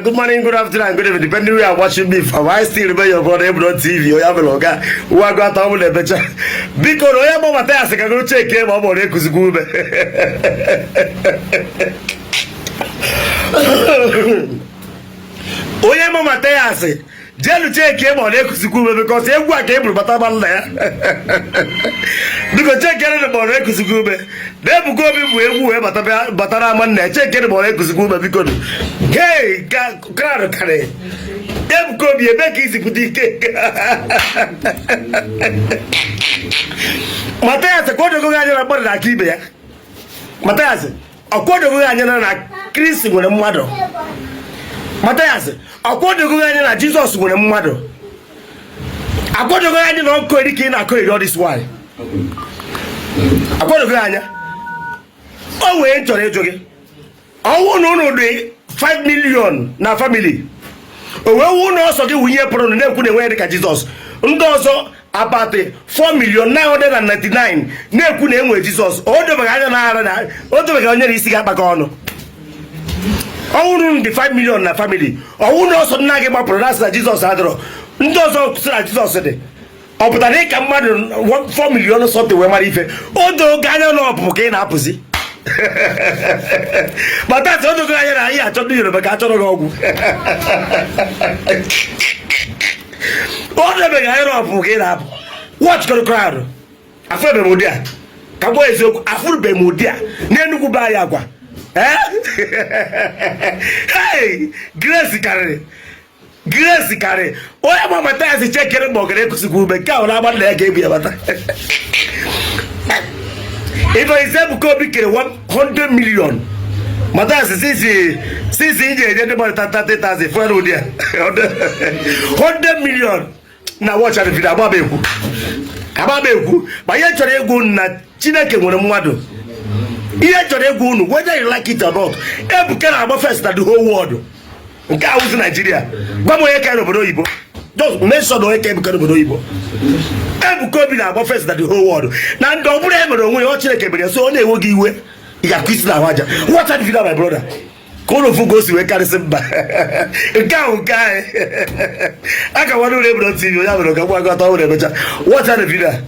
good morning, good afternoon, good evening, depending where you are watching me from. I still remember your brother Ebron TV or Yabeloga. Who are going to have a better because Oyamo Matthias can go check him on Ekuzugube. Oyamo Matthias. Jelu check him on Ekuzugube because he was able to Bataban there. Because check him on Ekuzugube. They will go with Bataraman, check him on Ekuzugube because hey, claro, care. They go be a back easy with the Matthias, a quarter of a about that Kibe. Matthias, a quarter of a Chris with a mother. Matthias, a quarter of a Jesus with a mother. A quarter of a no credit in a credit all this while. A quarter of a oh, wait, Johnny. Oh, no, 5 million na family. Owe no so get winye pro no ku na we dey ka Jesus. Ndo so about 4,999,000 na ku na enwe Jesus. O do ba anya na ara na. O do ba onye isi ga akpaka onu. Owunu the 5 million na family. Owunu so na ge ma pro na Jesus adro. Ndo so sira Jesus dey. Oputa dey ka mmadu 4 million so te we mara ife. O do ga anya no opu ke na apuzi. But that's all the guy here. I told you about Catalogue. All the guy of get up. What's going to crowd? A full Bemudia. Cabo is a full Bemudia. Nenu buy agua. Eh? Hey, Gracie Carey. Gracie Carey. Oh, I'm my task to check it about the cow. I'm about to give you about if I say Bukobi kere 100 million, Matthias since he did about 30,000 for 100 million. Now watch out if you are Ababeku. But yet you're going na Chineke Mwado. Yet you're going, whether you like it or not, every kind of first that the whole world. Okay, I was in Nigeria. One more kind of Ibo. Just make sure the way because of Ibo. I'm coming about first that the whole world. Now, don't put him on your check, so they will give way. You got Christian Waja. What have you done, my brother? Call of who goes to a carry some guy. I can't want to live on TV. I got all the better. What have you done?